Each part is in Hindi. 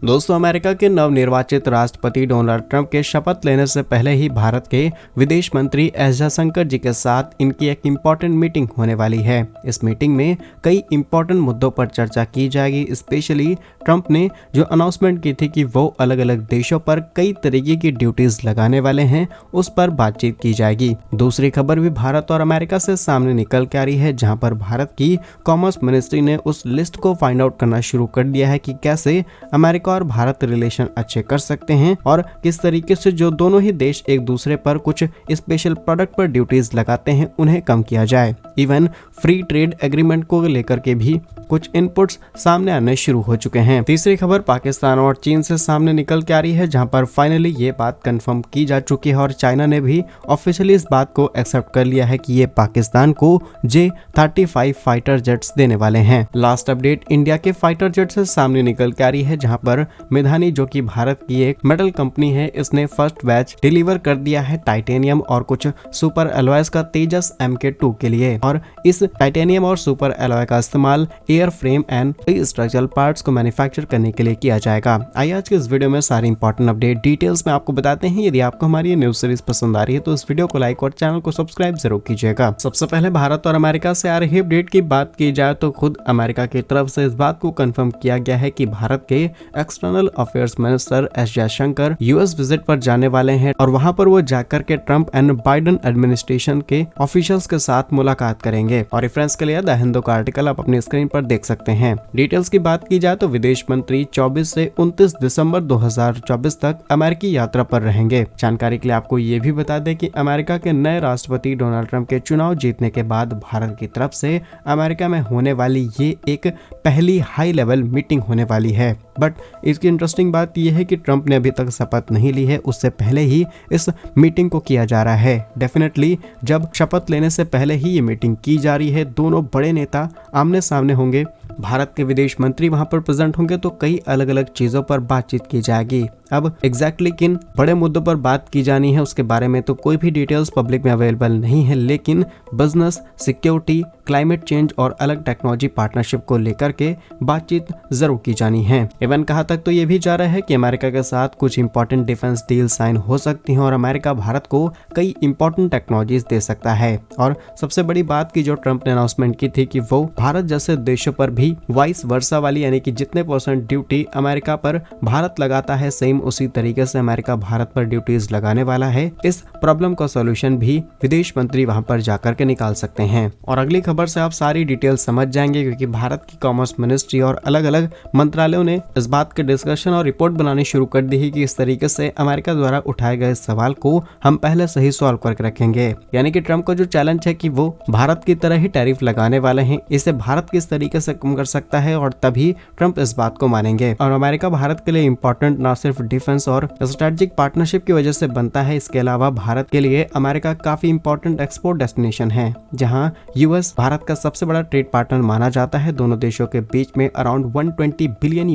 दोस्तों, अमेरिका के नवनिर्वाचित राष्ट्रपति डोनाल्ड ट्रंप के शपथ लेने से पहले ही भारत के विदेश मंत्री एस जयशंकर जी के साथ इनकी एक इम्पोर्टेंट मीटिंग होने वाली है। इस मीटिंग में कई इम्पोर्टेंट मुद्दों पर चर्चा की जाएगी। स्पेशली ट्रंप ने जो अनाउंसमेंट की थी कि वो अलग अलग देशों पर कई तरीके की ड्यूटीज लगाने वाले हैं, उस पर बातचीत की जाएगी। दूसरी खबर भी भारत और अमेरिका से सामने निकल के आ रही है, जहां पर भारत की कॉमर्स मिनिस्ट्री ने उस लिस्ट को फाइंड आउट करना शुरू कर दिया है कि कैसे अमेरिका और भारत रिलेशन अच्छे कर सकते हैं और किस तरीके से जो दोनों ही देश एक दूसरे पर कुछ स्पेशल प्रोडक्ट पर ड्यूटीज लगाते हैं उन्हें कम किया जाए। इवन फ्री ट्रेड एग्रीमेंट को लेकर के भी कुछ इनपुट्स सामने आने शुरू हो चुके हैं। तीसरी खबर पाकिस्तान और चीन से सामने निकल के आ रही है, जहां पर फाइनली ये बात कंफर्म की जा चुकी है और चाइना ने भी ऑफिशियली इस बात को एक्सेप्ट कर लिया है कि ये पाकिस्तान को J-35 फाइटर जेट्स देने वाले हैं। लास्ट अपडेट इंडिया के फाइटर जेट से सामने निकल के आ रही है, जहां पर मिधानी जो कि भारत की एक मेटल कंपनी है, इसने फर्स्ट बैच डिलीवर कर दिया है टाइटेनियम और कुछ सुपर एलॉयज का तेजस MK2 के लिए। और इस टाइटेनियम और सुपर एलॉय का इस्तेमाल air frame and structural parts को मैन्युफैक्चर करने के लिए किया जाएगा। आइए आज के इस वीडियो में सारी इंपॉर्टेंट अपडेट डिटेल्स में आपको बताते हैं। यदि आपको हमारी ये न्यूज सीरीज पसंद आ रही है तो इस वीडियो को लाइक और चैनल को सब्सक्राइब जरूर कीजिएगा। सबसे पहले भारत और अमेरिका से आ रही अपडेट की बात की जाए तो खुद अमेरिका की तरफ से इस बात को कंफर्म किया गया है कि भारत के external affairs minister S Jaishankar US visit पर जाने वाले हैं और वहां पर वो जाकर के ट्रंप एंड बाइडेन एडमिनिस्ट्रेशन के ऑफिशियल्स के साथ मुलाकात करेंगे। और रेफरेंस के लिए द हिंदू का आर्टिकल आप अपनी स्क्रीन पर देख सकते हैं। डिटेल्स की बात की जाए तो विदेश मंत्री 24 से 29 दिसंबर 2024 तक अमेरिकी यात्रा पर रहेंगे। जानकारी के लिए आपको ये भी बता दें कि अमेरिका के नए राष्ट्रपति डोनाल्ड ट्रंप के चुनाव जीतने के बाद भारत की तरफ से अमेरिका में होने वाली ये एक पहली हाई लेवल मीटिंग होने वाली है। बट इसकी इंटरेस्टिंग बात यह है कि ट्रंप ने अभी तक शपथ नहीं ली है, उससे पहले ही इस मीटिंग को किया जा रहा है। डेफिनेटली जब शपथ लेने से पहले ही ये मीटिंग की जा रही है, दोनों बड़े नेता आमने सामने होंगे, भारत के विदेश मंत्री वहां पर प्रेजेंट होंगे, तो कई अलग अलग चीजों पर बातचीत की जाएगी। अब एग्जैक्टली किन बड़े मुद्दों पर बात की जानी है उसके बारे में तो कोई भी डिटेल्स पब्लिक में अवेलेबल नहीं है, लेकिन बिजनेस, सिक्योरिटी, क्लाइमेट चेंज और अलग टेक्नोलॉजी पार्टनरशिप को लेकर के बातचीत जरूर की जानी है। इवन कहा तक तो ये भी जा रहा है कि अमेरिका के साथ कुछ इंपॉर्टेंट डिफेंस डील साइन हो सकती हैं और अमेरिका भारत को कई इंपॉर्टेंट टेक्नोलॉजीज दे सकता है। और सबसे बड़ी बात की जो ट्रंप ने अनाउंसमेंट की थी कि वो भारत जैसे देशों पर भी वाइस वर्सा वाली यानी कि जितने % ड्यूटी अमेरिका पर भारत लगाता है, सेम उसी तरीके से अमेरिका भारत पर ड्यूटीज लगाने वाला है। इस प्रॉब्लम का सॉल्यूशन भी विदेश मंत्री वहां पर जाकर के निकाल सकते हैं। और अगली खबर से आप सारी डिटेल समझ जाएंगे, क्योंकि भारत की कॉमर्स मिनिस्ट्री और अलग अलग मंत्रालयों ने इस बात के डिस्कशन और रिपोर्ट बनानी शुरू कर दी है कि इस तरीके से अमेरिका द्वारा उठाए गए सवाल को हम पहले से ही सॉल्व करके रखेंगे। यानी कि ट्रंप का जो चैलेंज है कि वो भारत की तरह ही टैरिफ लगाने वाले हैं, इसे भारत किस तरीके से कम कर सकता है और तभी ट्रंप इस बात को मानेंगे। और अमेरिका भारत के लिए इंपॉर्टेंट न सिर्फ डिफेंस और स्ट्रेटेजिक पार्टनरशिप की वजह से बनता है, इसके अलावा भारत के लिए अमेरिका काफी इंपॉर्टेंट एक्सपोर्ट डेस्टिनेशन है, जहां यूएस भारत का सबसे बड़ा ट्रेड पार्टनर माना जाता है। दोनों देशों के बीच में अराउंड $120 बिलियन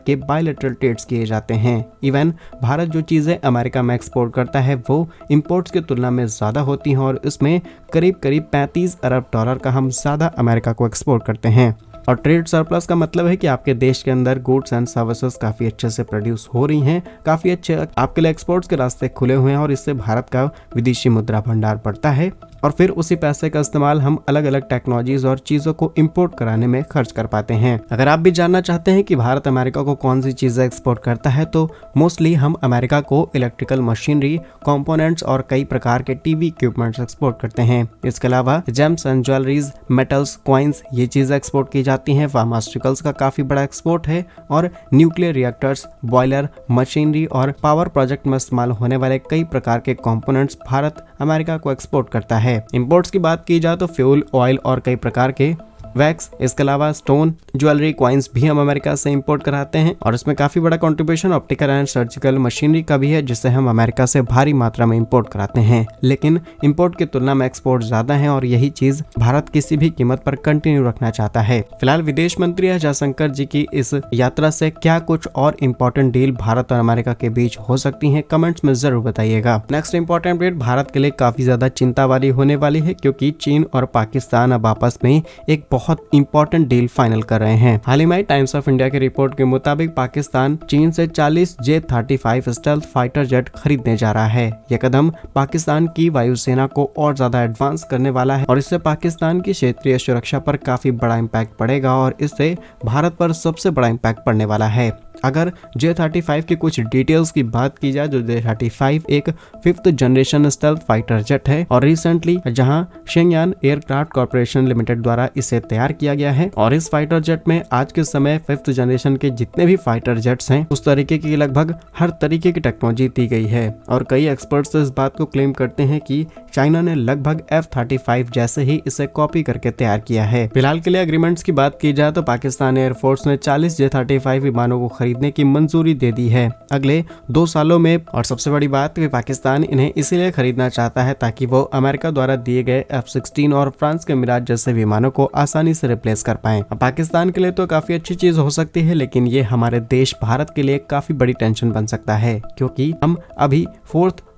के बायलैटरल ट्रेड्स किए जाते हैं। इवन भारत जो चीजें अमेरिका में एक्सपोर्ट करता है वो इंपोर्ट्स की तुलना में ज्यादा होती हैं और इसमें करीब $35 अरब का हम ज्यादा अमेरिका को एक्सपोर्ट करते हैं। और ट्रेड सरप्लस का मतलब है कि आपके देश के अंदर गुड्स एंड सर्विसेज काफी अच्छे से प्रोड्यूस हो रही हैं, काफी अच्छे आपके लिए एक्सपोर्ट्स के रास्ते खुले हुए हैं और इससे भारत का विदेशी मुद्रा भंडार बढ़ता है और फिर उसी पैसे का इस्तेमाल हम अलग अलग टेक्नोलॉजीज और चीजों को इंपोर्ट कराने में खर्च कर पाते हैं। अगर आप भी जानना चाहते हैं कि भारत अमेरिका को कौन सी चीजें एक्सपोर्ट करता है तो मोस्टली हम अमेरिका को इलेक्ट्रिकल मशीनरी, कंपोनेंट्स और कई प्रकार के टीवी इक्विपमेंट्स एक्सपोर्ट करते हैं। इसके अलावा James and jewelleries, metals, coins ये चीजें एक्सपोर्ट की जाती हैं। फार्मास्यूटिकल्स का काफी बड़ा एक्सपोर्ट है और न्यूक्लियर रिएक्टर्स, बॉयलर, मशीनरी और पावर प्रोजेक्ट में इस्तेमाल होने वाले कई प्रकार के कंपोनेंट्स भारत अमेरिका को एक्सपोर्ट करता है। इंपोर्ट्स की बात की जाए तो फ्यूल, ऑयल और कई प्रकार के वैक्स, इसके अलावा स्टोन, ज्वेलरी, कॉइन्स भी हम अमेरिका से इंपोर्ट कराते हैं और इसमें काफी बड़ा contribution optical and surgical machinery का भी है, जिससे हम अमेरिका से भारी मात्रा में इंपोर्ट कराते हैं। लेकिन इंपोर्ट की तुलना में एक्सपोर्ट ज्यादा है और यही चीज भारत किसी भी कीमत पर कंटिन्यू रखना चाहता है। फिलहाल विदेश मंत्री एस जयशंकर जी की इस यात्रा से क्या कुछ और इम्पोर्टेंट डील भारत और अमेरिका के बीच हो सकती है, कमेंट्स में जरूर बताइएगा। नेक्स्ट इंपॉर्टेंट अपडेट भारत के लिए काफी ज्यादा चिंता वाली होने वाली है, क्योंकि चीन और पाकिस्तान अब आपस में एक बहुत इंपॉर्टेंट डील फाइनल कर रहे हैं। हाल ही में टाइम्स ऑफ इंडिया की रिपोर्ट के मुताबिक पाकिस्तान चीन से 40 J-35 स्टेल्थ फाइटर जेट खरीदने जा रहा है। यह कदम पाकिस्तान की वायुसेना को और ज्यादा एडवांस करने वाला है और इससे पाकिस्तान की क्षेत्रीय सुरक्षा पर काफी बड़ा इम्पैक्ट पड़ेगा और इससे भारत पर सबसे बड़ा इम्पैक्ट पड़ने वाला है। अगर J-35 की कुछ डिटेल्स की बात की जाए, जो J-35 एक 5th generation stealth fighter jet है और रिसेंटली जहां शेंगयान एयरक्राफ्ट कॉर्पोरेशन लिमिटेड द्वारा इसे तैयार किया गया है और इस फाइटर जेट में आज के समय 5th जनरेशन के जितने भी फाइटर जेट्स हैं उस तरीके की लगभग हर तरीके की टेक्नोलॉजी दी गई है और कई एक्सपर्ट्स इस बात को क्लेम करते हैं कि चाइना ने लगभग F-35 जैसे ही इसे कॉपी करके तैयार किया है। फिलहाल के लिए एग्रीमेंट्स की बात की जाए तो पाकिस्तान एयरफोर्स ने 40 J-35 विमानों को खरीदने की मंजूरी दे दी है अगले 2 सालों में और सबसे बड़ी बात कि पाकिस्तान इन्हें इसीलिए खरीदना चाहता है ताकि वो अमेरिका द्वारा दिए गए F-16 और फ्रांस के मिराज जैसे विमानों को आसानी से रिप्लेस कर पाएं। पाकिस्तान के लिए तो काफी अच्छी चीज हो सकती है, लेकिन ये हमारे देश भारत के लिए काफी बड़ी टेंशन बन सकता है क्योंकि हम अभी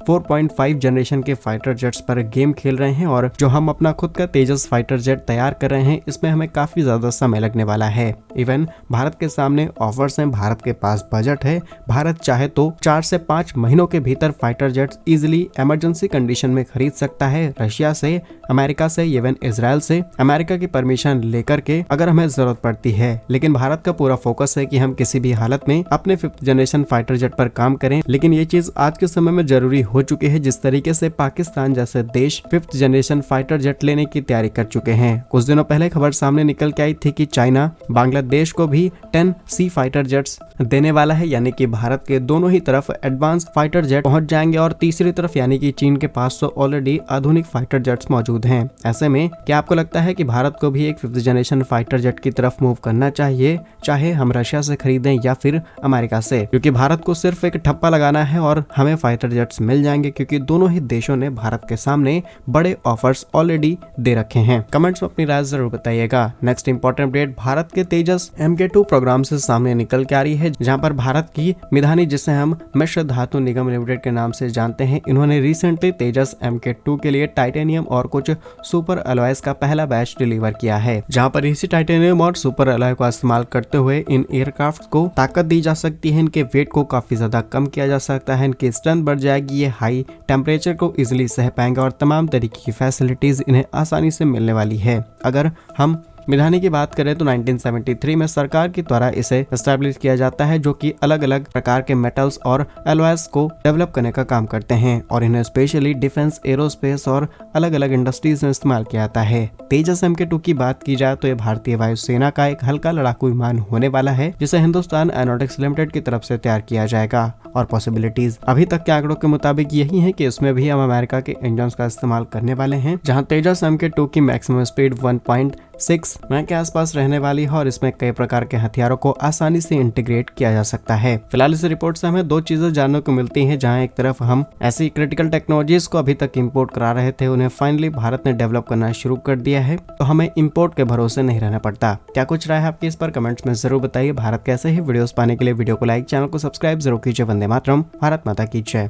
4.5 जनरेशन के फाइटर जेट्स पर गेम खेल रहे हैं और जो हम अपना खुद का तेजस फाइटर जेट तैयार कर रहे हैं इसमें हमें काफी ज्यादा समय लगने वाला है। इवन भारत के सामने ऑफर्स हैं, भारत के पास बजट है, भारत चाहे तो 4 से 5 महीनों के भीतर fighter jets easily emergency condition में खरीद सकता है। रशिया से, अमेरिका से, इवन इजराइल से अमेरिका की परमिशन लेकर के अगर हमें जरूरत पड़ती है। लेकिन भारत का पूरा फोकस है कि हम किसी भी हालत में अपने 5th जनरेशन फाइटर जेट पर काम करें। लेकिन ये चीज आज के समय में जरूरी हो चुकी है जिस तरीके से पाकिस्तान जैसे देश 5th जनरेशन फाइटर जेट लेने की तैयारी कर चुके हैं। कुछ दिनों पहले खबर सामने निकल के आई थी कि चाइना बांग्लादेश को भी 10 C फाइटर जेट्स देने वाला है, यानी कि भारत के दोनों ही तरफ एडवांस फाइटर जेट पहुंच जाएंगे और तीसरी तरफ यानी कि चीन के पास तो ऑलरेडी आधुनिक फाइटर जेट्स मौजूद हैं। ऐसे में क्या आपको लगता है कि भारत को भी एक 5th जनरेशन फाइटर जेट की तरफ मूव करना चाहिए, चाहे हम रशिया से खरीदें या फिर अमेरिका से? क्योंकि भारत को सिर्फ एक ठप्पा लगाना है और हमें फाइटर जेट्स मिल जाएंगे क्योंकि दोनों ही देशों ने भारत के सामने बड़े ऑफर्स ऑलरेडी दे रखे हैं। कमेंट्स में अपनी राय जरूर बताइएगा। नेक्स्ट इंपॉर्टेंट अपडेट भारत के तेजस MK2 प्रोग्राम से सामने निकल के आ रही है, जहां पर भारत की मिधानी, जिसे हम मिश्र धातु निगम लिमिटेड के नाम से जानते हैं, इन्होंने रिसेंटली तेजस MK2 के लिए टाइटेनियम और कुछ सुपर अलॉयज का पहला बैच डिलीवर किया है, जहां पर इसी टाइटेनियम और सुपर अलॉय का इस्तेमाल करते हुए इन एयरक्राफ्ट को ताकत दी जा सकती है, इनके वेट को काफी ज्यादा कम किया जा सकता है, इनकी स्ट्रेंथ बढ़ जाएगी, ये हाई टेम्परेचर को इजिली सह पाएंगे और तमाम तरीके की फैसिलिटीज इन्हें आसानी से मिलने वाली है। अगर हम मिधानी की बात करें तो 1973 में सरकार के द्वारा इसे एस्टैब्लिश किया जाता है, जो कि अलग अलग प्रकार के मेटल्स और एलॉयज को डेवलप करने का काम करते हैं और इन्हें स्पेशली डिफेंस, एरोस्पेस और अलग अलग इंडस्ट्रीज में इस्तेमाल किया जाता है। तेजस MK2 की बात की जाए तो ये भारतीय वायुसेना का एक हल्का लड़ाकू विमान होने वाला है, जिसे हिंदुस्तान एरोनॉटिक्स लिमिटेड की तरफ से तैयार किया जाएगा और पॉसिबिलिटीज अभी तक के आंकड़ों के मुताबिक यही है कि इसमें भी हम अमेरिका के इंजन का इस्तेमाल करने वाले हैं, जहां तेजस MK2 की मैक्सिमम स्पीड 1.6 मैक के आसपास रहने वाली है और इसमें कई प्रकार के हथियारों को आसानी से इंटीग्रेट किया जा सकता है। फिलहाल इस रिपोर्ट से हमें 2 चीजें जानने को मिलती हैं, जहां एक तरफ हम ऐसी क्रिटिकल टेक्नोलॉजीज को अभी तक इंपोर्ट करा रहे थे, उन्हें फाइनली भारत ने डेवलप करना शुरू कर दिया है, तो हमें इंपोर्ट के भरोसे नहीं रहना पड़ता। क्या कुछ राय है आपकी इस पर कमेंट्स में जरूर बताइए। भारत कैसे ही वीडियोस पाने के लिए वीडियो को लाइक, चैनल को सब्सक्राइब जरूर कीजिए। वंदे मातरम, भारत माता की जय।